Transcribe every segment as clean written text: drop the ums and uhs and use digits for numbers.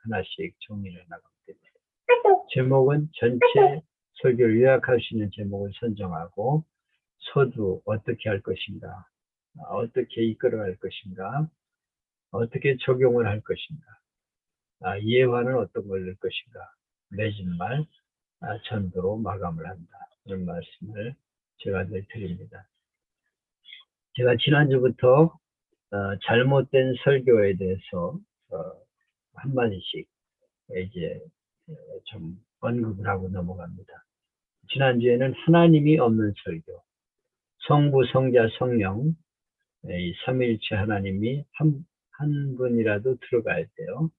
하나씩 정리를 나가면 됩니다. 제목은 전체 설교를 요약할 수 있는 제목을 선정하고 서두 어떻게 할 것인가, 어떻게 이끌어갈 것인가, 어떻게 적용을 할 것인가, 예화는 어떤 걸 넣을 것인가, 맺은말, 전도로 마감을 한다. 이런 말씀을 제가 늘 드립니다. 제가 지난주부터 잘못된 설교에 대해서 한마디씩 이제 좀 언급을 하고 넘어갑니다. 지난주에는 하나님이 없는 설교, 성부, 성자, 성령, 이 삼위일체 하나님이 한 분이라도 들어가야 돼요.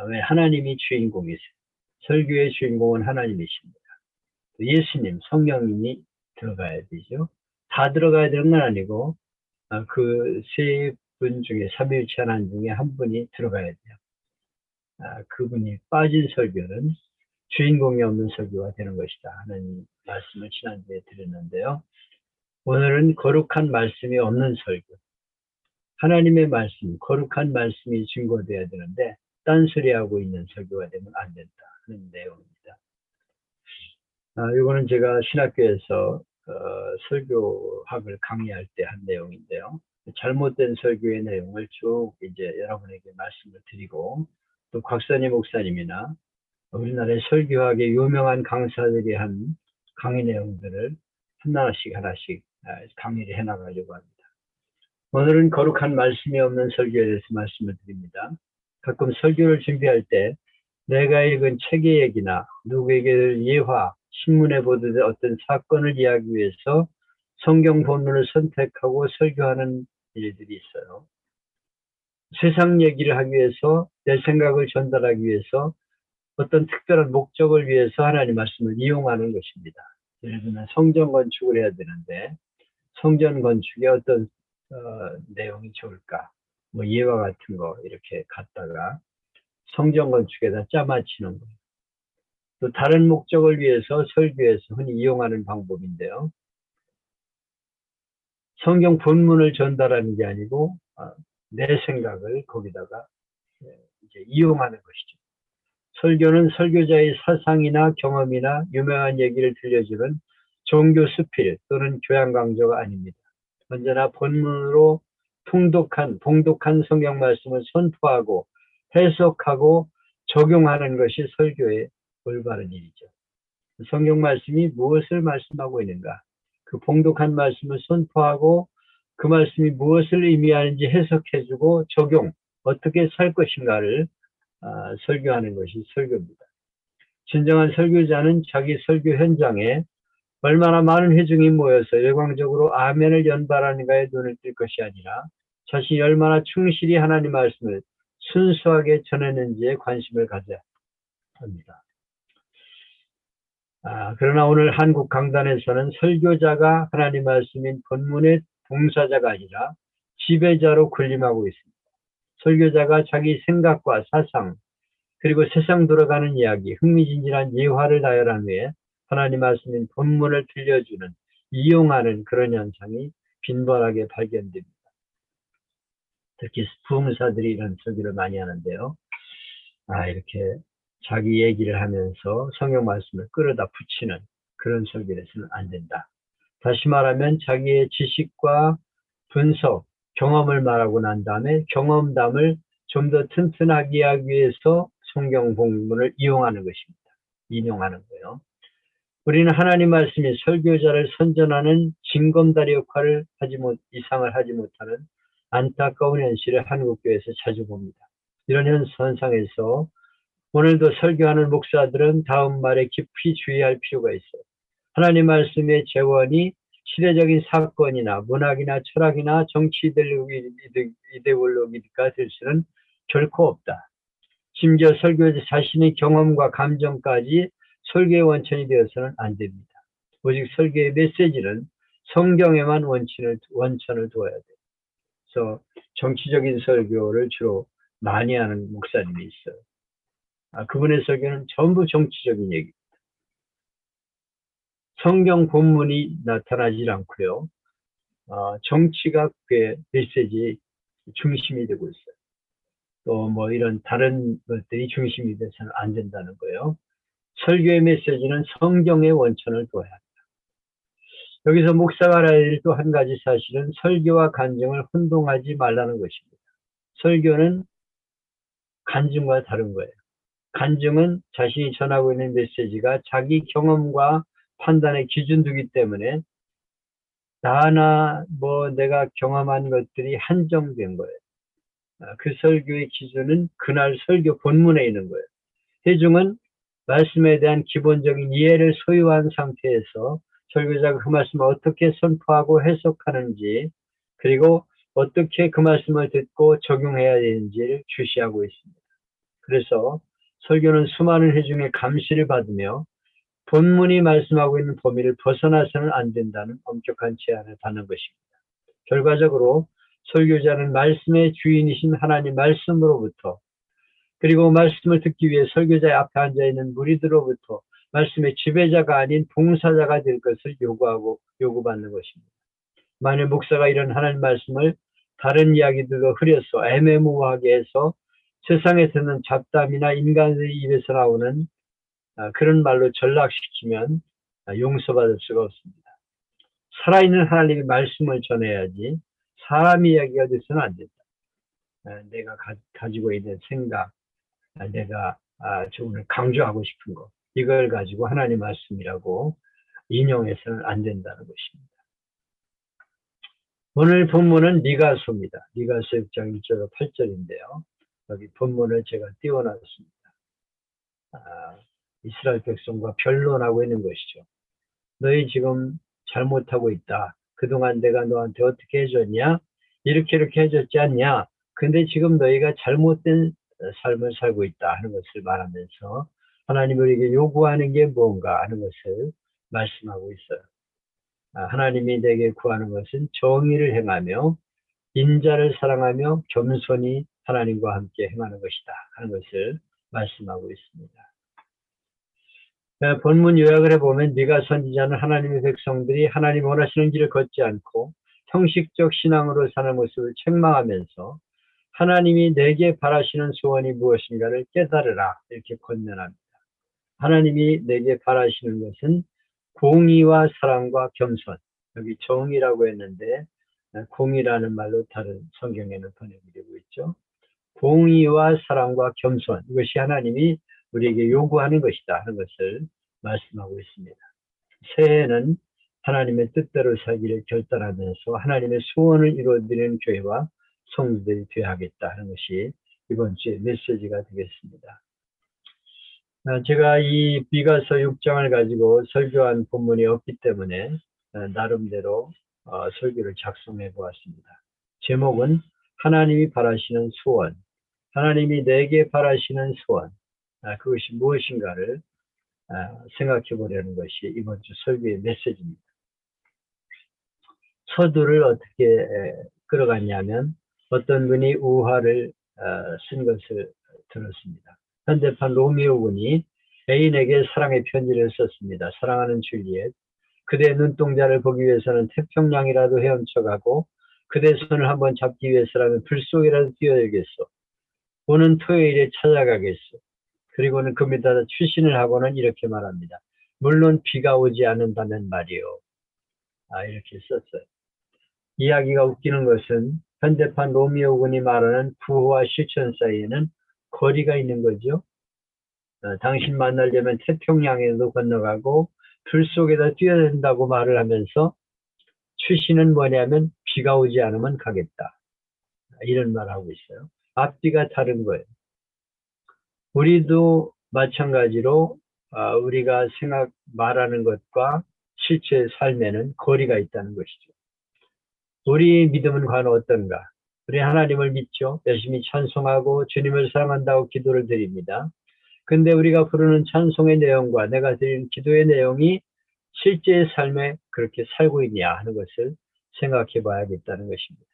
왜 하나님이 주인공이세요. 설교의 주인공은 하나님이십니다. 예수님, 성령님이 들어가야 되죠. 다 들어가야 되는 건 아니고 그 세 분 중에 삼위일체 하나님 중에 한 분이 들어가야 돼요. 그분이 빠진 설교는 주인공이 없는 설교가 되는 것이다 하는 말씀을 지난주에 드렸는데요. 오늘은 거룩한 말씀이 없는 설교, 하나님의 말씀, 거룩한 말씀이 증거되어야 되는데 딴소리하고 있는 설교가 되면 안 된다 하는 내용입니다. 이거는 제가 신학교에서 설교학을 강의할 때 한 내용인데요. 잘못된 설교의 내용을 쭉 이제 여러분에게 말씀을 드리고, 또 곽선희 목사님이나 우리나라의 설교학의 유명한 강사들이 한 강의 내용들을 하나씩 강의를 해나가려고 합니다. 오늘은 거룩한 말씀이 없는 설교에 대해서 말씀을 드립니다. 가끔 설교를 준비할 때 내가 읽은 책의 얘기나 누구에게 예화, 신문에 보도된 어떤 사건을 이해하기 위해서 성경 본문을 선택하고 설교하는 일들이 있어요. 세상 얘기를 하기 위해서, 내 생각을 전달하기 위해서, 어떤 특별한 목적을 위해서 하나님 말씀을 이용하는 것입니다. 예를 들면 성전 건축을 해야 되는데 성전 건축에 어떤 내용이 좋을까, 뭐 예화 같은 거 이렇게 갖다가 성전 건축에다 짜맞히는 거예요. 또 다른 목적을 위해서 설교에서 흔히 이용하는 방법인데요. 성경 본문을 전달하는 게 아니고 내 생각을 거기다가 이제 이용하는 것이죠. 설교는 설교자의 사상이나 경험이나 유명한 얘기를 들려주는 종교 수필 또는 교양 강조가 아닙니다. 언제나 본문으로 봉독한 성경 말씀을 선포하고 해석하고 적용하는 것이 설교의 올바른 일이죠. 성경 말씀이 무엇을 말씀하고 있는가, 그 봉독한 말씀을 선포하고 그 말씀이 무엇을 의미하는지 해석해주고 적용, 어떻게 살 것인가를 설교하는 것이 설교입니다. 진정한 설교자는 자기 설교 현장에 얼마나 많은 회중이 모여서 열광적으로 아멘을 연발하는가에 눈을 뜰 것이 아니라 자신이 얼마나 충실히 하나님 말씀을 순수하게 전했는지에 관심을 가져야 합니다. 그러나 오늘 한국 강단에서는 설교자가 하나님 말씀인 본문의 봉사자가 아니라 지배자로 군림하고 있습니다. 설교자가 자기 생각과 사상, 그리고 세상 돌아가는 이야기, 흥미진진한 예화를 나열한 후에 하나님 말씀인 본문을 들려주는, 이용하는 그런 현상이 빈번하게 발견됩니다. 특히 부흥사들이 이런 설교를 많이 하는데요. 이렇게 자기 얘기를 하면서 성경 말씀을 끌어다 붙이는 그런 설교를 해서는 안 된다. 다시 말하면 자기의 지식과 분석, 경험을 말하고 난 다음에 경험담을 좀 더 튼튼하게 하기 위해서 성경 본문을 이용하는 것입니다. 인용하는 거예요. 우리는 하나님 말씀이 설교자를 선전하는 징검다리 역할을 이상을 하지 못하는 안타까운 현실을 한국교회에서 자주 봅니다. 이런 현상에서 오늘도 설교하는 목사들은 다음 말에 깊이 주의할 필요가 있어요. 하나님 말씀의 재원이 시대적인 사건이나 문학이나 철학이나 정치 이데올로기가 될 수는 결코 없다. 심지어 설교자 자신의 경험과 감정까지 설교의 원천이 되어서는 안 됩니다. 오직 설교의 메시지는 성경에만 원천을 두어야 돼요. 그래서 정치적인 설교를 주로 많이 하는 목사님이 있어요. 그분의 설교는 전부 정치적인 얘기입니다. 성경 본문이 나타나지 않고요. 정치가 그의 메시지의 중심이 되고 있어요. 또 뭐 이런 다른 것들이 중심이 돼서는 안 된다는 거예요. 설교의 메시지는 성경의 원천을 둬야 한다. 여기서 목사가 알아야 될 또 한 가지 사실은 설교와 간증을 혼동하지 말라는 것입니다. 설교는 간증과 다른 거예요. 간증은 자신이 전하고 있는 메시지가 자기 경험과 판단의 기준두기 때문에 나나 뭐 내가 경험한 것들이 한정된 거예요. 그 설교의 기준은 그날 설교 본문에 있는 거예요. 회중은 말씀에 대한 기본적인 이해를 소유한 상태에서 설교자가 그 말씀을 어떻게 선포하고 해석하는지 그리고 어떻게 그 말씀을 듣고 적용해야 되는지를 주시하고 있습니다. 그래서 설교는 수많은 회중의 감시를 받으며 본문이 말씀하고 있는 범위를 벗어나서는 안 된다는 엄격한 제한을 받는 것입니다. 결과적으로 설교자는 말씀의 주인이신 하나님 말씀으로부터 그리고 말씀을 듣기 위해 설교자의 앞에 앉아있는 무리들로부터 말씀의 지배자가 아닌 봉사자가 될 것을 요구받는 것입니다. 만일 목사가 이런 하나님 말씀을 다른 이야기들로 흐려서 애매모호하게 해서 세상에 듣는 잡담이나 인간의 입에서 나오는 그런 말로 전락시키면 용서받을 수가 없습니다. 살아있는 하나님의 말씀을 전해야지 사람 이야기가 돼서는 안 된다. 내가 가지고 있는 생각, 내가 오늘 강조하고 싶은 거 이걸 가지고 하나님 말씀이라고 인용해서는 안 된다는 것입니다. 오늘 본문은 미가서입니다. 미가서 6장 1절로 8절인데요. 여기 본문을 제가 띄워놨습니다. 이스라엘 백성과 변론하고 있는 것이죠. 너희 지금 잘못하고 있다. 그동안 내가 너한테 어떻게 해줬냐? 이렇게 해줬지 않냐? 근데 지금 너희가 잘못된 삶을 살고 있다 하는 것을 말하면서 하나님이 우리에게 요구하는 게 뭔가 하는 것을 말씀하고 있어요. 하나님이 내게 구하는 것은 정의를 행하며 인자를 사랑하며 겸손히 하나님과 함께 행하는 것이다 하는 것을 말씀하고 있습니다. 본문 요약을 해보면 미가 선지자는 하나님의 백성들이 하나님 원하시는 길을 걷지 않고 형식적 신앙으로 사는 모습을 책망하면서 하나님이 내게 바라시는 소원이 무엇인가를 깨달으라 이렇게 권면합니다. 하나님이 내게 바라시는 것은 공의와 사랑과 겸손, 여기 정의라고 했는데 공의라는 말로 다른 성경에는 번역되고 있죠. 공의와 사랑과 겸손, 이것이 하나님이 우리에게 요구하는 것이다 하는 것을 말씀하고 있습니다. 새해에는 하나님의 뜻대로 살기를 결단하면서 하나님의 소원을 이루어드리는 교회와 성도들이 되어야 하겠다 하는 것이 이번 주의 메시지가 되겠습니다. 제가 이 미가서 6장을 가지고 설교한 본문이 없기 때문에 나름대로 설교를 작성해 보았습니다. 제목은 하나님이 바라시는 소원, 하나님이 내게 바라시는 소원, 그것이 무엇인가를 생각해 보려는 것이 이번 주 설교의 메시지입니다. 서두를 어떻게 끌어갔냐면 어떤 분이 우화를 쓴 것을 들었습니다. 현대판 로미오 군이 애인에게 사랑의 편지를 썼습니다. 사랑하는 줄리엣, 그대 눈동자를 보기 위해서는 태평양이라도 헤엄쳐가고 그대 손을 한번 잡기 위해서라면 불 속이라도 뛰어야겠소. 오는 토요일에 찾아가겠소. 그리고는 그 밑에다 추신을 하고는 이렇게 말합니다. 물론 비가 오지 않는다면 말이요. 이렇게 썼어요. 이야기가 웃기는 것은 현대판 로미오 군이 말하는 구호와 실천 사이에는 거리가 있는 거죠. 당신 만나려면 태평양에도 건너가고 불 속에다 뛰어야 된다고 말을 하면서 추신은 뭐냐면 비가 오지 않으면 가겠다. 이런 말을 하고 있어요. 앞뒤가 다른 거예요. 우리도 마찬가지로 우리가 말하는 것과 실제 삶에는 거리가 있다는 것이죠. 우리 믿음은 과연 어떤가? 우리 하나님을 믿죠. 열심히 찬송하고 주님을 사랑한다고 기도를 드립니다. 근데 우리가 부르는 찬송의 내용과 내가 드리는 기도의 내용이 실제 삶에 그렇게 살고 있냐 하는 것을 생각해 봐야겠다는 것입니다.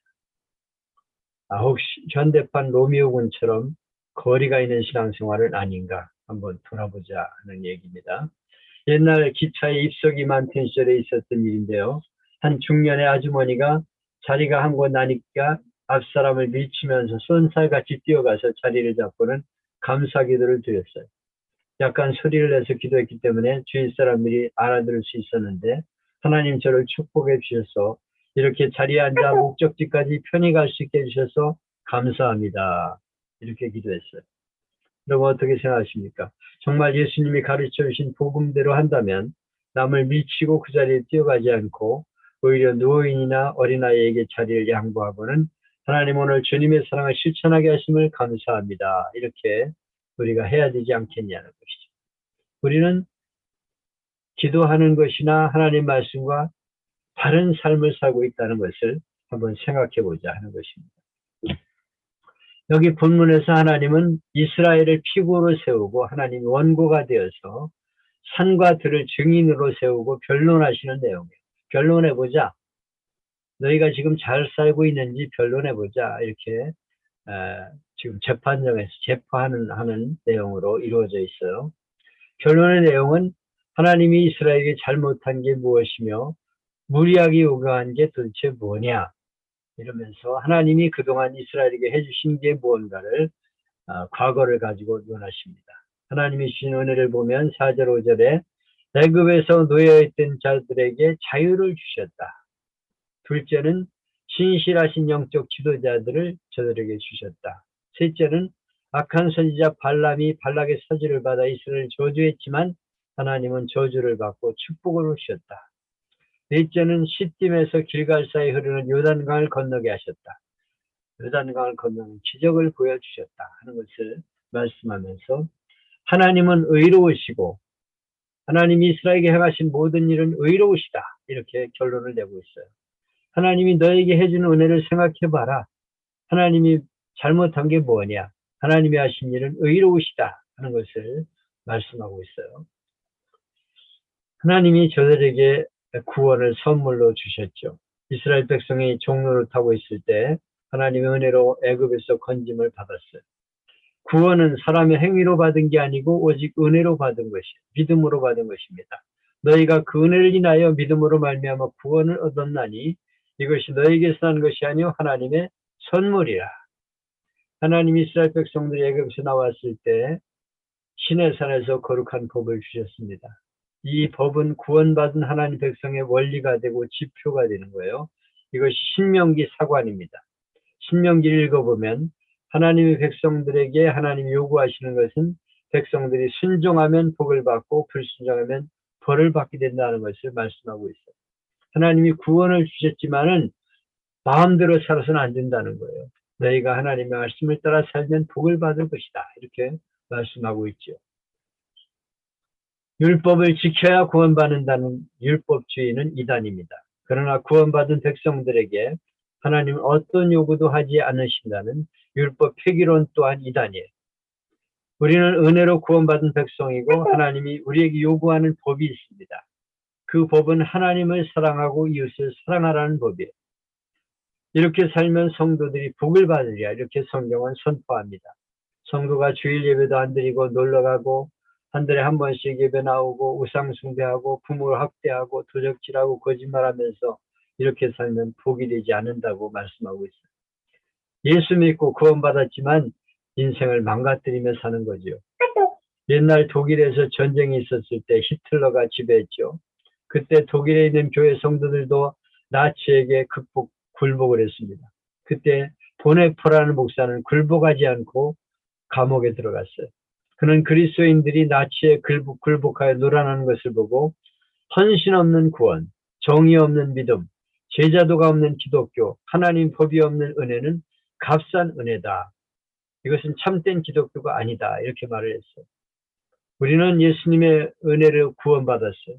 혹시 현대판 로미오 군처럼 거리가 있는 신앙생활은 아닌가 한번 돌아보자 하는 얘기입니다. 옛날 기차에 입석이 많던 시절에 있었던 일인데요. 한 중년의 아주머니가 자리가 한 곳 나니까 앞사람을 미치면서 쏜살같이 뛰어가서 자리를 잡고는 감사 기도를 드렸어요. 약간 소리를 내서 기도했기 때문에 주위 사람들이 알아들을 수 있었는데 하나님 저를 축복해 주셔서 이렇게 자리에 앉아 목적지까지 편히 갈 수 있게 해주셔서 감사합니다. 이렇게 기도했어요. 여러분 어떻게 생각하십니까? 정말 예수님이 가르쳐 주신 복음대로 한다면 남을 미치고 그 자리에 뛰어가지 않고 오히려 노인이나 어린아이에게 자리를 양보하고는 하나님 오늘 주님의 사랑을 실천하게 하심을 감사합니다. 이렇게 우리가 해야 되지 않겠냐는 것이죠. 우리는 기도하는 것이나 하나님 말씀과 다른 삶을 살고 있다는 것을 한번 생각해 보자 하는 것입니다. 여기 본문에서 하나님은 이스라엘을 피고로 세우고 하나님이 원고가 되어서 산과 들을 증인으로 세우고 변론하시는 내용이에요. 변론해보자. 너희가 지금 잘 살고 있는지 변론해보자. 이렇게 지금 재판정에서 재판하는 내용으로 이루어져 있어요. 변론의 내용은 하나님이 이스라엘에게 잘못한 게 무엇이며 무리하게 요구한 게 도대체 뭐냐 이러면서 하나님이 그동안 이스라엘에게 해주신 게 무언가를 과거를 가지고 논하십니다. 하나님이 주신 은혜를 보면 4절 5절에 애굽에서 노예했던 자들에게 자유를 주셨다. 둘째는 신실하신 영적 지도자들을 저들에게 주셨다. 셋째는 악한 선지자 발람이 발락의 사지를 받아 이스라엘을 저주했지만 하나님은 저주를 받고 축복을 주셨다. 넷째는 시딤에서 길갈 사이 흐르는 요단강을 건너게 하셨다. 요단강을 건너는 기적을 보여주셨다 하는 것을 말씀하면서 하나님은 의로우시고 하나님이 이스라엘에게 행하신 모든 일은 의로우시다 이렇게 결론을 내고 있어요. 하나님이 너에게 해준 은혜를 생각해봐라. 하나님이 잘못한 게 뭐냐? 하나님이 하신 일은 의로우시다 하는 것을 말씀하고 있어요. 하나님이 저들에게 구원을 선물로 주셨죠. 이스라엘 백성이 종로를 타고 있을 때 하나님의 은혜로 애굽에서 건짐을 받았어요. 구원은 사람의 행위로 받은 게 아니고 오직 은혜로 받은 것이에요. 믿음으로 받은 것입니다. 너희가 그 은혜를 인하여 믿음으로 말미암아 구원을 얻었나니 이것이 너희에게서 난 것이 아니요 하나님의 선물이라. 하나님이 이스라엘 백성들이 애굽에서 나왔을 때 시내산에서 거룩한 법을 주셨습니다. 이 법은 구원받은 하나님 백성의 원리가 되고 지표가 되는 거예요. 이것이 신명기 사관입니다. 신명기를 읽어보면 하나님의 백성들에게 하나님이 요구하시는 것은 백성들이 순종하면 복을 받고 불순종하면 벌을 받게 된다는 것을 말씀하고 있어요. 하나님이 구원을 주셨지만은 마음대로 살아서는 안 된다는 거예요. 너희가 하나님의 말씀을 따라 살면 복을 받을 것이다. 이렇게 말씀하고 있죠. 율법을 지켜야 구원받는다는 율법주의는 이단입니다. 그러나 구원받은 백성들에게 하나님은 어떤 요구도 하지 않으신다는 율법 폐기론 또한 이단이에요. 우리는 은혜로 구원받은 백성이고 하나님이 우리에게 요구하는 법이 있습니다. 그 법은 하나님을 사랑하고 이웃을 사랑하라는 법이에요. 이렇게 살면 성도들이 복을 받으리라 이렇게 성경은 선포합니다. 성도가 주일 예배도 안 드리고 놀러가고 한 달에 한 번씩 예배 나오고 우상 숭배하고 부모를 학대하고 도적질하고 거짓말하면서 이렇게 살면 복이 되지 않는다고 말씀하고 있어요. 예수 믿고 구원받았지만 인생을 망가뜨리며 사는 거죠. 옛날 독일에서 전쟁이 있었을 때 히틀러가 지배했죠. 그때 독일에 있는 교회 성도들도 나치에게 굴복을 했습니다. 그때 보네포라는 목사는 굴복하지 않고 감옥에 들어갔어요. 그는 그리스도인들이 나치에 굴복하여 놀아나는 것을 보고 헌신 없는 구원, 정의 없는 믿음, 제자도가 없는 기독교, 하나님 법이 없는 은혜는 값싼 은혜다. 이것은 참된 기독교가 아니다. 이렇게 말을 했어요. 우리는 예수님의 은혜를 구원받았어요.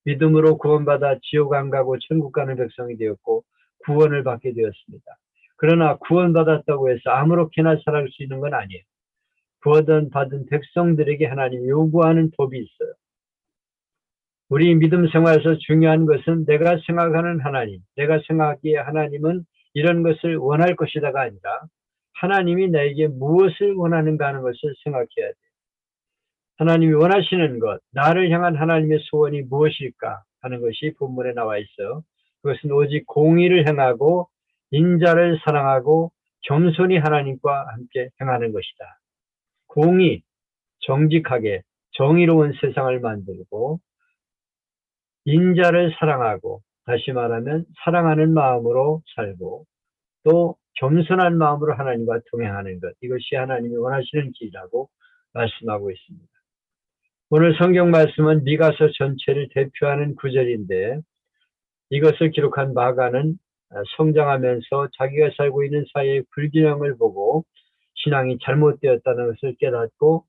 믿음으로 구원받아 지옥 안 가고 천국 가는 백성이 되었고 구원을 받게 되었습니다. 그러나 구원받았다고 해서 아무렇게나 살아갈 수 있는 건 아니에요. 구원받은 백성들에게 하나님이 요구하는 법이 있어요. 우리 믿음 생활에서 중요한 것은 내가 생각하는 하나님, 내가 생각하기에 하나님은 이런 것을 원할 것이다가 아니라 하나님이 나에게 무엇을 원하는가 하는 것을 생각해야 돼요. 하나님이 원하시는 것, 나를 향한 하나님의 소원이 무엇일까 하는 것이 본문에 나와 있어요. 그것은 오직 공의를 행하고 인자를 사랑하고 겸손히 하나님과 함께 행하는 것이다. 공의, 정직하게 정의로운 세상을 만들고 인자를 사랑하고, 다시 말하면 사랑하는 마음으로 살고, 또 겸손한 마음으로 하나님과 동행하는 것, 이것이 하나님이 원하시는 길이라고 말씀하고 있습니다. 오늘 성경 말씀은 미가서 전체를 대표하는 구절인데, 이것을 기록한 마가는 성장하면서 자기가 살고 있는 사회의 불균형을 보고 신앙이 잘못되었다는 것을 깨닫고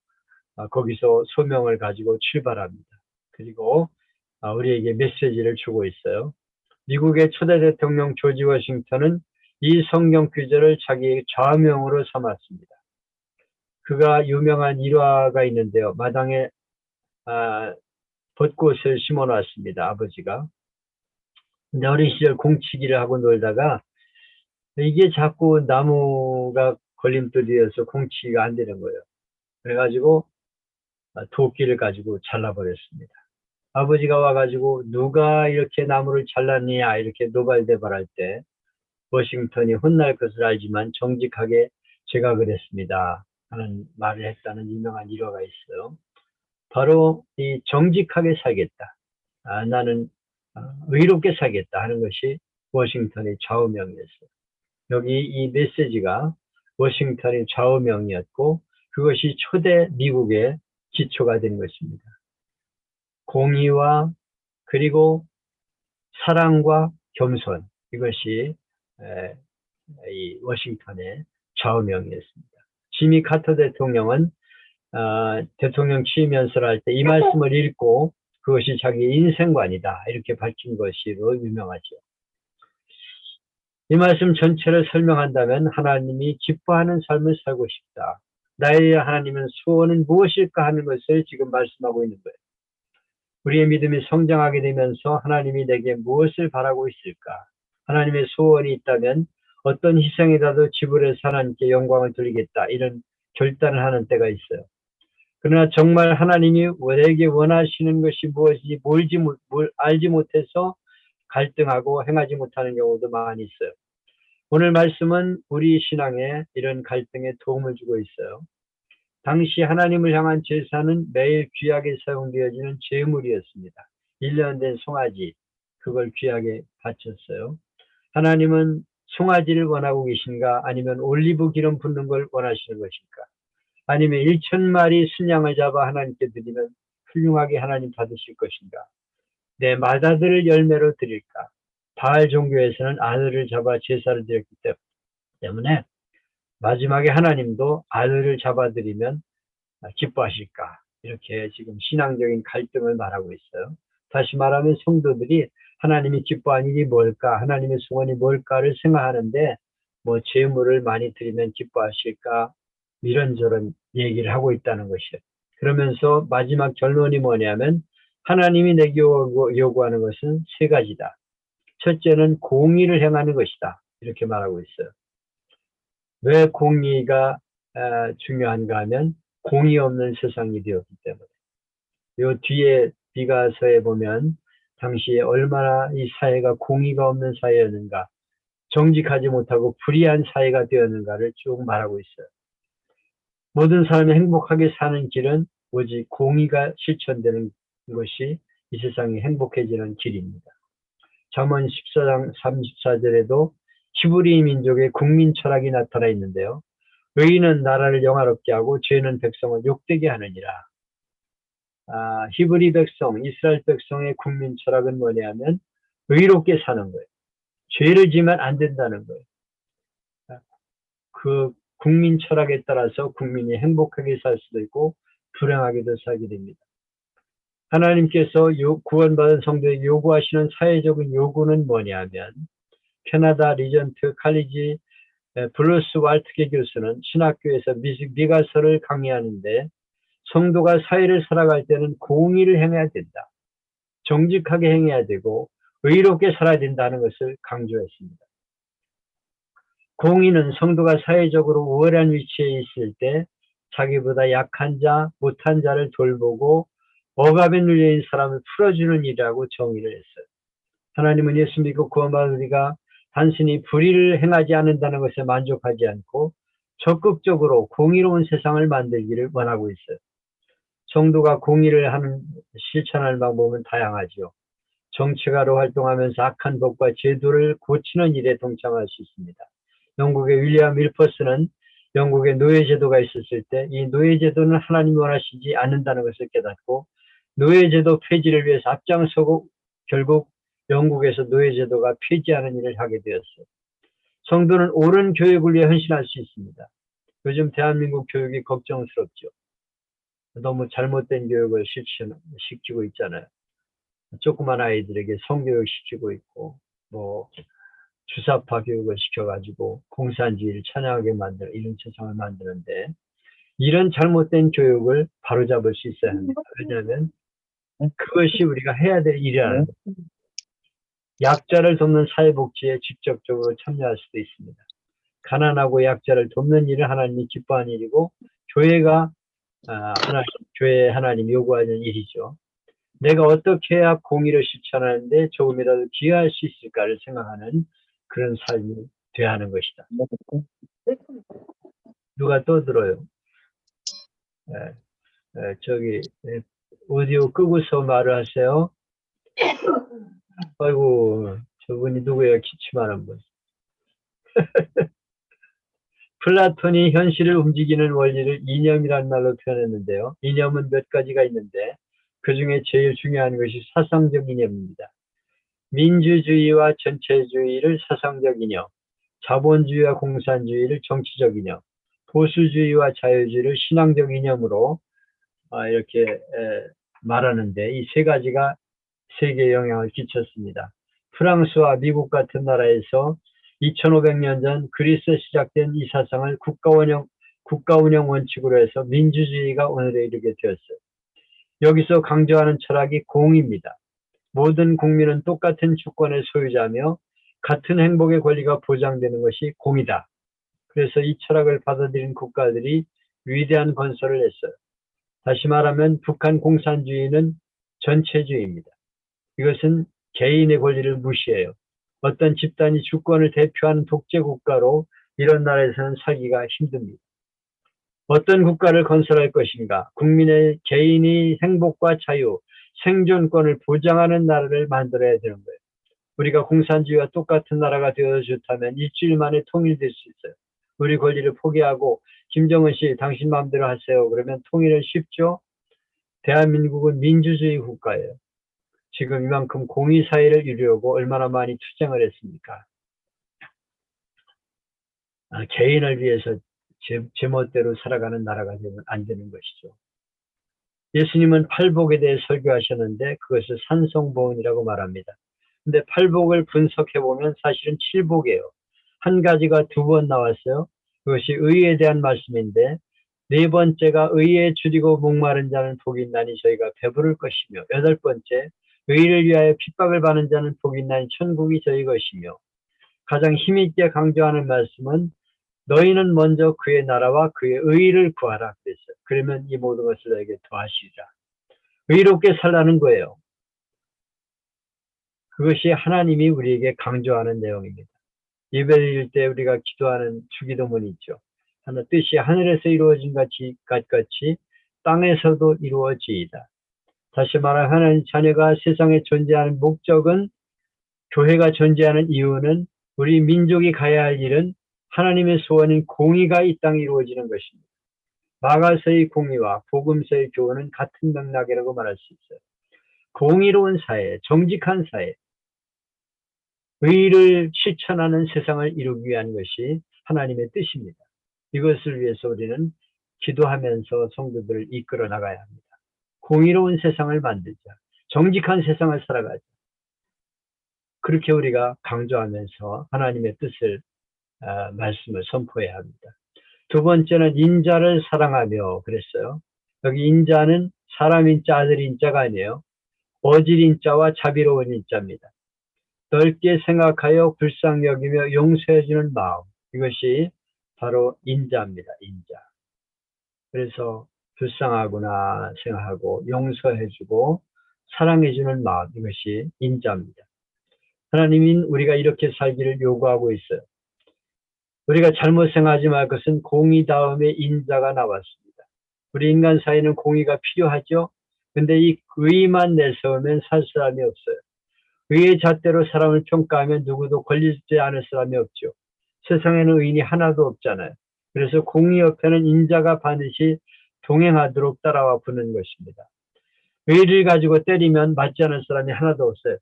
거기서 소명을 가지고 출발합니다. 그리고 우리에게 메시지를 주고 있어요. 미국의 초대 대통령 조지 워싱턴은 이 성경 구절을 자기의 좌명으로 삼았습니다. 그가 유명한 일화가 있는데요. 마당에 벚꽃을 심어놨습니다. 아버지가. 근데 어린 시절 공치기를 하고 놀다가 이게 자꾸 나무가 걸림돌이어서 공치기가 안 되는 거예요. 그래가지고 도끼를 가지고 잘라버렸습니다. 아버지가 와가지고 누가 이렇게 나무를 잘랐느냐 이렇게 노발대발할 때 워싱턴이 혼날 것을 알지만 정직하게 제가 그랬습니다 하는 말을 했다는 유명한 일화가 있어요. 바로 이 정직하게 살겠다. 나는 의롭게 살겠다 하는 것이 워싱턴의 좌우명이었어요. 여기 이 메시지가 워싱턴의 좌우명이었고 그것이 초대 미국의 기초가 된 것입니다. 공의와 그리고 사랑과 겸손, 이것이 이 워싱턴의 좌우명이었습니다. 지미 카터 대통령은 대통령 취임 연설을 할 때 이 말씀을 읽고 그것이 자기 인생관이다 이렇게 밝힌 것으로 유명하죠. 이 말씀 전체를 설명한다면 하나님이 기뻐하는 삶을 살고 싶다. 나의 하나님은 소원은 무엇일까 하는 것을 지금 말씀하고 있는 거예요. 우리의 믿음이 성장하게 되면서 하나님이 내게 무엇을 바라고 있을까? 하나님의 소원이 있다면 어떤 희생이라도 지불해서 하나님께 영광을 돌리겠다. 이런 결단을 하는 때가 있어요. 그러나 정말 하나님이 내게 원하시는 것이 무엇인지 알지 못해서 갈등하고 행하지 못하는 경우도 많이 있어요. 오늘 말씀은 우리 신앙에 이런 갈등에 도움을 주고 있어요. 당시 하나님을 향한 제사는 매일 귀하게 사용되어지는 제물이었습니다. 1년 된 송아지, 그걸 귀하게 바쳤어요. 하나님은 송아지를 원하고 계신가? 아니면 올리브 기름 붓는 걸 원하시는 것일까? 아니면 1,000마리 순양을 잡아 하나님께 드리면 훌륭하게 하나님 받으실 것인가? 내 맏아들을 열매로 드릴까? 바알 종교에서는 아들을 잡아 제사를 드렸기 때문에 마지막에 하나님도 아들을 잡아드리면 기뻐하실까? 이렇게 지금 신앙적인 갈등을 말하고 있어요. 다시 말하면 성도들이 하나님이 기뻐하는 일이 뭘까? 하나님의 소원이 뭘까를 생각하는데 뭐 제물을 많이 드리면 기뻐하실까? 이런저런 얘기를 하고 있다는 것이에요. 그러면서 마지막 결론이 뭐냐면 하나님이 내게 요구하는 것은 세 가지다. 첫째는 공의를 행하는 것이다. 이렇게 말하고 있어요. 왜 공의가 중요한가 하면 공의 없는 세상이 되었기 때문에. 요 뒤에 미가서에 보면 당시에 얼마나 이 사회가 공의가 없는 사회였는가, 정직하지 못하고 불의한 사회가 되었는가를 쭉 말하고 있어요. 모든 사람이 행복하게 사는 길은 오직 공의가 실천되는 것이 이 세상이 행복해지는 길입니다. 잠언 14장 34절에도 히브리 민족의 국민 철학이 나타나 있는데요. 의인은 나라를 영화롭게 하고 죄는 백성을 욕되게 하느니라. 히브리 백성, 이스라엘 백성의 국민 철학은 뭐냐면 의롭게 사는 거예요. 죄를 지면 안 된다는 거예요. 그 국민 철학에 따라서 국민이 행복하게 살 수도 있고 불행하게도 살게 됩니다. 하나님께서 구원받은 성도에게 요구하시는 사회적인 요구는 뭐냐면 캐나다 리전트 칼리지 블루스 waltke 교수는 신학교에서 미가서를 강의하는데 성도가 사회를 살아갈 때는 공의를 행해야 된다. 정직하게 행해야 되고 의롭게 살아야 된다는 것을 강조했습니다. 공의는 성도가 사회적으로 우월한 위치에 있을 때 자기보다 약한 자, 못한 자를 돌보고 억압에 눌려있는 사람을 풀어주는 일이라고 정의를 했어요. 하나님은 예수 믿고 구원받은 우리가 단순히 불의를 행하지 않는다는 것에 만족하지 않고 적극적으로 공의로운 세상을 만들기를 원하고 있어요. 성도가 공의를 실천할 방법은 다양하죠. 정치가로 활동하면서 악한 법과 제도를 고치는 일에 동참할 수 있습니다. 영국의 윌리엄 밀퍼스는 영국의 노예제도가 있었을 때 이 노예제도는 하나님이 원하시지 않는다는 것을 깨닫고 노예제도 폐지를 위해서 앞장서고 결국 영국에서 노예제도가 폐지하는 일을 하게 되었어요. 성도는 옳은 교육을 위해 헌신할 수 있습니다. 요즘 대한민국 교육이 걱정스럽죠. 너무 잘못된 교육을 시키고 있잖아요. 조그만 아이들에게 성교육 시키고 있고, 주사파 교육을 시켜가지고 공산주의를 찬양하게 만드는 이런 세상을 만드는데, 이런 잘못된 교육을 바로잡을 수 있어야 합니다. 왜냐하면 그것이 우리가 해야 될 일이라는 거예요. 약자를 돕는 사회복지에 직접적으로 참여할 수도 있습니다. 가난하고 약자를 돕는 일은 하나님이 기뻐하는 일이고 교회가 교회 하나님이 요구하는 일이죠. 내가 어떻게 해야 공의를 실천하는데 조금이라도 기여할 수 있을까를 생각하는 그런 삶이 돼야 하는 것이다. 누가 떠들어요? 오디오 끄고서 말을 하세요. 아이고, 저분이 누구예요? 기침하는 분. 플라톤이 현실을 움직이는 원리를 이념이라는 말로 표현했는데요. 이념은 몇 가지가 있는데 그 중에 제일 중요한 것이 사상적 이념입니다. 민주주의와 전체주의를 사상적 이념, 자본주의와 공산주의를 정치적 이념, 보수주의와 자유주의를 신앙적 이념으로 이렇게 말하는데 이 세 가지가 세계에 영향을 끼쳤습니다. 프랑스와 미국 같은 나라에서 2500년 전 그리스에 시작된 이 사상을 국가 운영 원칙으로 해서 민주주의가 오늘에 이르게 되었어요. 여기서 강조하는 철학이 공의입니다. 모든 국민은 똑같은 주권의 소유자며 같은 행복의 권리가 보장되는 것이 공이다. 그래서 이 철학을 받아들인 국가들이 위대한 건설을 했어요. 다시 말하면 북한 공산주의는 전체주의입니다. 이것은 개인의 권리를 무시해요. 어떤 집단이 주권을 대표하는 독재 국가로 이런 나라에서는 살기가 힘듭니다. 어떤 국가를 건설할 것인가? 국민의 개인이 행복과 자유, 생존권을 보장하는 나라를 만들어야 되는 거예요. 우리가 공산주의와 똑같은 나라가 되어 좋다면 일주일 만에 통일될 수 있어요. 우리 권리를 포기하고 김정은 씨 당신 마음대로 하세요. 그러면 통일은 쉽죠? 대한민국은 민주주의 국가예요. 지금 이만큼 공의사회를 이루려고 얼마나 많이 투쟁을 했습니까? 개인을 위해서 제 멋대로 살아가는 나라가 되면 안 되는 것이죠. 예수님은 팔복에 대해 설교하셨는데 그것을 산성보온이라고 말합니다. 근데 팔복을 분석해보면 사실은 칠복이에요. 한 가지가 두 번 나왔어요. 그것이 의에 대한 말씀인데 네 번째가 의에 줄이고 목마른 자는 복이 있나니 저희가 배부를 것이며 여덟 번째 의를 위하여 핍박을 받는 자는 복이 있나니 천국이 저희 것이며 가장 힘있게 강조하는 말씀은 너희는 먼저 그의 나라와 그의 의를 구하라 그랬어요. 그러면 이 모든 것을 너에게 더하시리라. 의롭게 살라는 거예요. 그것이 하나님이 우리에게 강조하는 내용입니다. 예배드릴 때 우리가 기도하는 주기도문이 있죠. 하나 뜻이 하늘에서 이루어진 같이 땅에서도 이루어지이다. 다시 말하면 하나님 자녀가 세상에 존재하는 목적은 교회가 존재하는 이유는 우리 민족이 가야 할 일은 하나님의 소원인 공의가 이 땅에 이루어지는 것입니다. 마가서의 공의와 복음서의 교훈은 같은 맥락이라고 말할 수 있어요. 공의로운 사회, 정직한 사회, 의를 실천하는 세상을 이루기 위한 것이 하나님의 뜻입니다. 이것을 위해서 우리는 기도하면서 성도들을 이끌어 나가야 합니다. 공의로운 세상을 만들자. 정직한 세상을 살아가자. 그렇게 우리가 강조하면서 하나님의 뜻을 말씀을 선포해야 합니다. 두 번째는 인자를 사랑하며 그랬어요. 여기 인자는 사람 인자, 아들 인자가 아니에요. 어질 인자와 자비로운 인자입니다. 넓게 생각하여 불쌍히 여기며 용서해주는 마음. 이것이 바로 인자입니다. 인자. 그래서 불쌍하구나 생각하고 용서해주고 사랑해주는 마음. 이것이 인자입니다. 하나님은 우리가 이렇게 살기를 요구하고 있어요. 우리가 잘못 생각하지 말 것은 공의 다음에 인자가 나왔습니다. 우리 인간 사이에는 공의가 필요하죠. 근데 이 의만 내세우면 살 사람이 없어요. 의의 잣대로 사람을 평가하면 누구도 걸리지 않을 사람이 없죠. 세상에는 의인이 하나도 없잖아요. 그래서 공의 옆에는 인자가 반드시 동행하도록 따라와 부는 것입니다. 의를 가지고 때리면 맞지 않을 사람이 하나도 없어요.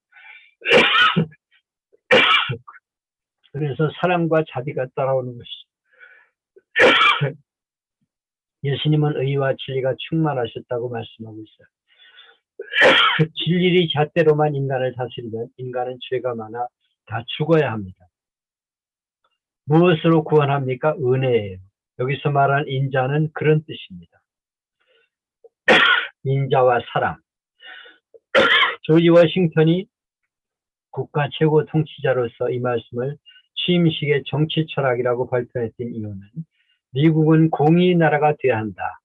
그래서 사랑과 자비가 따라오는 것이죠. 예수님은 의와 진리가 충만하셨다고 말씀하고 있어요. 진리의 잣대로만 인간을 다스리면 인간은 죄가 많아 다 죽어야 합니다. 무엇으로 구원합니까? 은혜예요. 여기서 말한 인자는 그런 뜻입니다. 인자와 사랑. 조지 워싱턴이 국가 최고 통치자로서 이 말씀을 취임식의 정치 철학이라고 발표했던 이유는 미국은 공의 나라가 돼야 한다.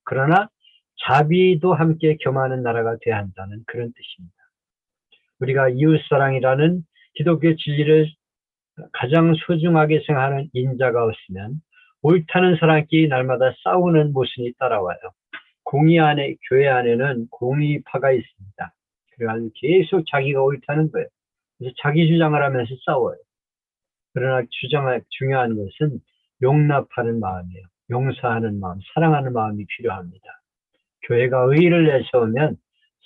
그러나 자비도 함께 겸하는 나라가 돼야 한다는 그런 뜻입니다. 우리가 이웃사랑이라는 기독교 진리를 가장 소중하게 생각하는 인자가 없으면 옳다는 사람끼리 날마다 싸우는 모습이 따라와요. 공의 안에, 교회 안에는 공의파가 있습니다. 그래가지고 계속 자기가 옳다는 거예요. 그래서 자기 주장을 하면서 싸워요. 그러나 중요한 것은 용납하는 마음이에요. 용서하는 마음, 사랑하는 마음이 필요합니다. 교회가 의의를 내세우면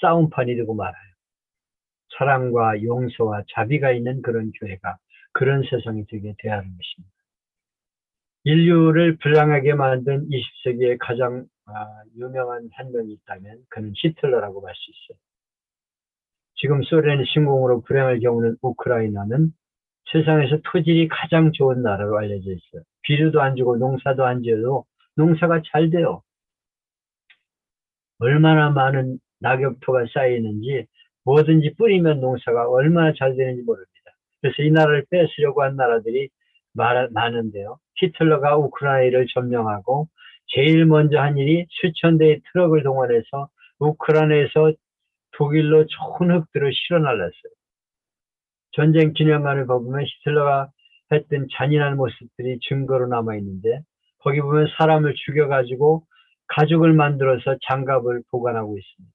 싸움판이 되고 말아요. 사랑과 용서와 자비가 있는 그런 교회가, 그런 세상이 되게 돼야 하는 것입니다. 인류를 불량하게 만든 20세기의 가장 유명한 한 명이 있다면 그는 히틀러라고 할 수 있어요. 지금 소련 침공으로 불행을 겪는 우크라이나는 세상에서 토질이 가장 좋은 나라로 알려져 있어요. 비료도 안 주고 농사도 안 지어도 농사가 잘 돼요. 얼마나 많은 낙엽토가 쌓이는지 뭐든지 뿌리면 농사가 얼마나 잘 되는지 모릅니다. 그래서 이 나라를 뺏으려고 한 나라들이 많은데요. 히틀러가 우크라이나를 점령하고 제일 먼저 한 일이 수천 대의 트럭을 동원해서 우크라이나에서 독일로 좋은 흙들을 실어 날랐어요. 전쟁 기념관을 보면 히틀러가 했던 잔인한 모습들이 증거로 남아있는데 거기 보면 사람을 죽여가지고 가죽을 만들어서 장갑을 보관하고 있습니다.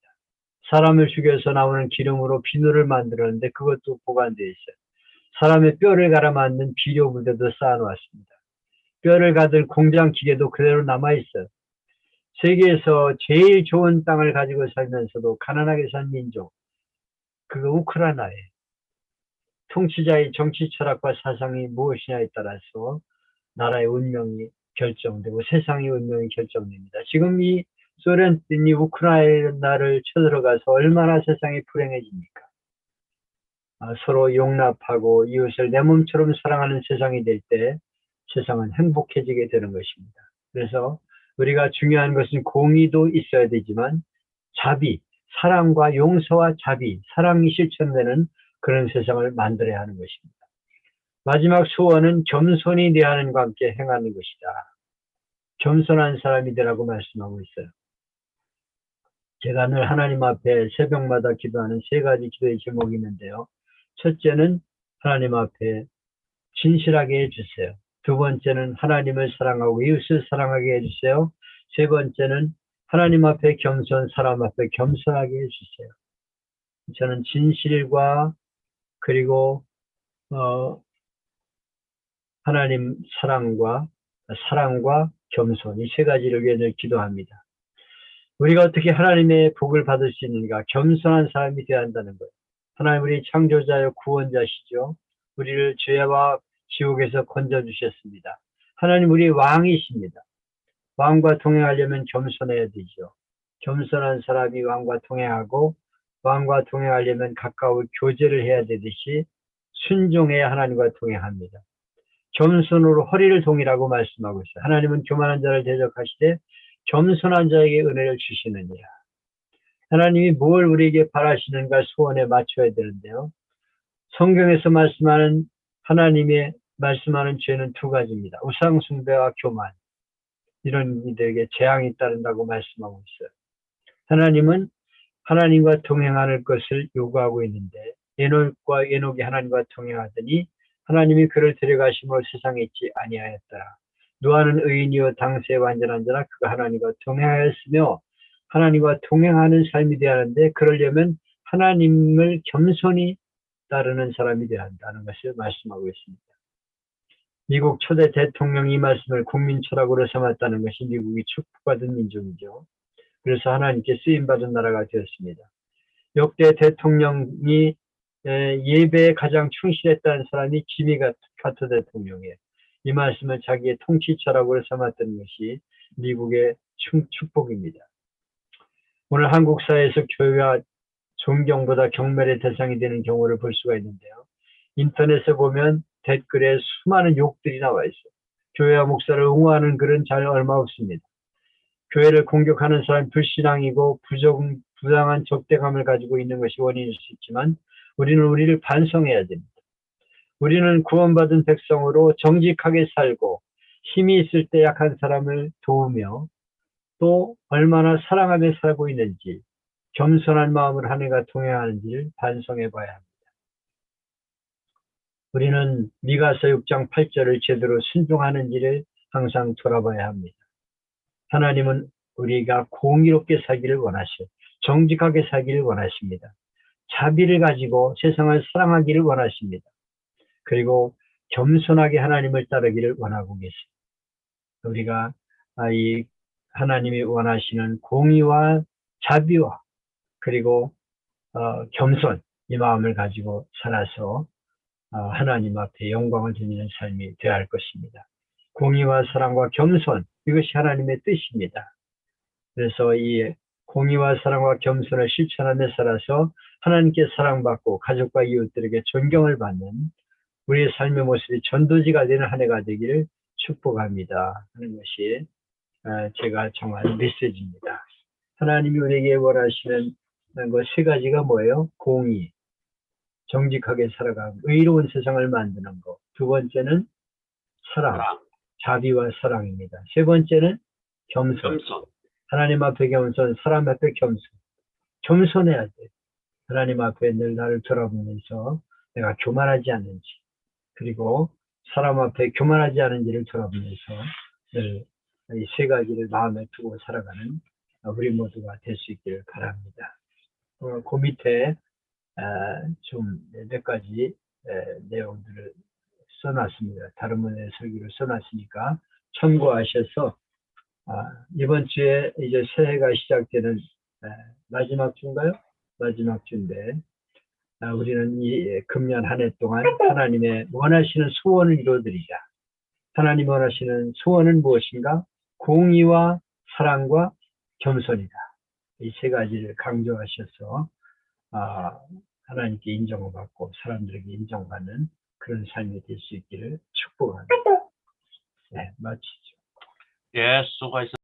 사람을 죽여서 나오는 기름으로 비누를 만들었는데 그것도 보관되어 있어요. 사람의 뼈를 갈아 만든 비료 부대도 쌓아놓았습니다. 뼈를 가들 공장 기계도 그대로 남아있어요. 세계에서 제일 좋은 땅을 가지고 살면서도 가난하게 산 민족, 그거 우크라이나예요. 통치자의 정치 철학과 사상이 무엇이냐에 따라서 나라의 운명이 결정되고 세상의 운명이 결정됩니다. 지금 이 소련이 우크라이나를 쳐들어가서 얼마나 세상이 불행해집니까? 서로 용납하고 이웃을 내 몸처럼 사랑하는 세상이 될 때 세상은 행복해지게 되는 것입니다. 그래서 우리가 중요한 것은 공의도 있어야 되지만 자비, 사랑과 용서와 자비, 사랑이 실천되는 그런 세상을 만들어야 하는 것입니다. 마지막 소원은 겸손히 내 하나님과 함께 행하는 것이다. 겸손한 사람이 되라고 말씀하고 있어요. 제가 늘 하나님 앞에 새벽마다 기도하는 세 가지 기도의 제목이 있는데요. 첫째는 하나님 앞에 진실하게 해주세요. 두 번째는 하나님을 사랑하고 이웃을 사랑하게 해주세요. 세 번째는 하나님 앞에 겸손, 사람 앞에 겸손하게 해주세요. 저는 진실과 그리고 하나님 사랑과 겸손 이 세 가지를 위해 늘 기도합니다. 우리가 어떻게 하나님의 복을 받을 수 있는가? 겸손한 사람이 되어야 한다는 거예요. 하나님 우리 창조자여 구원자시죠. 우리를 죄와 지옥에서 건져주셨습니다. 하나님 우리 왕이십니다. 왕과 동행하려면 겸손해야 되죠. 겸손한 사람이 왕과 동행하고 왕과 동행하려면 가까운 교제를 해야 되듯이 순종해야 하나님과 동행합니다. 겸손으로 허리를 동이라고 말씀하고 있어요. 하나님은 교만한 자를 대적하시되 겸손한 자에게 은혜를 주시느니라. 하나님이 뭘 우리에게 바라시는가 소원에 맞춰야 되는데요. 성경에서 말씀하는 하나님의 말씀하는 죄는 두 가지입니다. 우상 숭배와 교만. 이런 이들에게 재앙이 따른다고 말씀하고 있어요. 하나님은 하나님과 동행하는 것을 요구하고 있는데 에녹과 에녹이 하나님과 동행하더니 하나님이 그를 데려가심으로 세상에 있지 아니하였더라. 노아는 의인이요 당세에 완전한 자라 그가 하나님과 동행하였으며 하나님과 동행하는 삶이 되어야 하는데 그러려면 하나님을 겸손히 따르는 사람이 되어야 한다는 것을 말씀하고 있습니다. 미국 초대 대통령이 이 말씀을 국민 철학으로 삼았다는 것이 미국이 축복받은 민족이죠. 그래서 하나님께 쓰임받은 나라가 되었습니다. 역대 대통령이 예배에 가장 충실했다는 사람이 지미 카터 대통령이에요. 이 말씀을 자기의 통치 철학으로 삼았던 것이 미국의 축복입니다. 오늘 한국 사회에서 교회와 존경보다 경멸의 대상이 되는 경우를 볼 수가 있는데요. 인터넷에 보면 댓글에 수많은 욕들이 나와 있어요. 교회와 목사를 옹호하는 글은 잘 얼마 없습니다. 교회를 공격하는 사람은 불신앙이고 부당한 적대감을 가지고 있는 것이 원인일 수 있지만 우리는 우리를 반성해야 됩니다. 우리는 구원받은 백성으로 정직하게 살고 힘이 있을 때 약한 사람을 도우며 또 얼마나 사랑하며 살고 있는지 겸손한 마음으로 한 해가 동행하는지를 반성해 봐야 합니다. 우리는 미가서 6장 8절을 제대로 순종하는지를 항상 돌아봐야 합니다. 하나님은 우리가 공의롭게 살기를 원하시고 정직하게 살기를 원하십니다. 자비를 가지고 세상을 사랑하기를 원하십니다. 그리고 겸손하게 하나님을 따르기를 원하고 계십니다. 우리가 이 하나님이 원하시는 공의와 자비와 그리고 겸손 이 마음을 가지고 살아서 하나님 앞에 영광을 드리는 삶이 되어야 할 것입니다. 공의와 사랑과 겸손 이것이 하나님의 뜻입니다. 그래서 이 공의와 사랑과 겸손을 실천하며 살아서 하나님께 사랑받고 가족과 이웃들에게 존경을 받는 우리의 삶의 모습이 전도지가 되는 한 해가 되기를 축복합니다 하는 것이 제가 정한 메시지입니다. 하나님이 우리에게 원하시는 것 세 가지가 뭐예요? 공의, 정직하게 살아가고 의로운 세상을 만드는 것. 두 번째는 사랑, 자비와 사랑입니다. 세 번째는 겸손. 하나님 앞에 겸손, 사람 앞에 겸손. 겸손해야 돼. 하나님 앞에 늘 나를 돌아보면서 내가 교만하지 않는지, 그리고 사람 앞에 교만하지 않은지를 돌아보면서 늘 이 세 가지를 마음에 두고 살아가는 우리 모두가 될 수 있기를 바랍니다. 그 밑에 좀 몇 가지 내용들을 써놨습니다. 다른 분의 설교를 써놨으니까 참고하셔서 이번 주에 이제 새해가 시작되는 마지막 주인가요? 마지막 주인데 우리는 이 금년 한 해 동안 하나님의 원하시는 소원을 이루어드리자. 하나님 원하시는 소원은 무엇인가? 공의와 사랑과 겸손이다. 이 세 가지를 강조하셔서 하나님께 인정을 받고 사람들에게 인정받는 그런 삶이 될 수 있기를 축복합니다. 네, 마치죠. 예, 수고하셨습니다.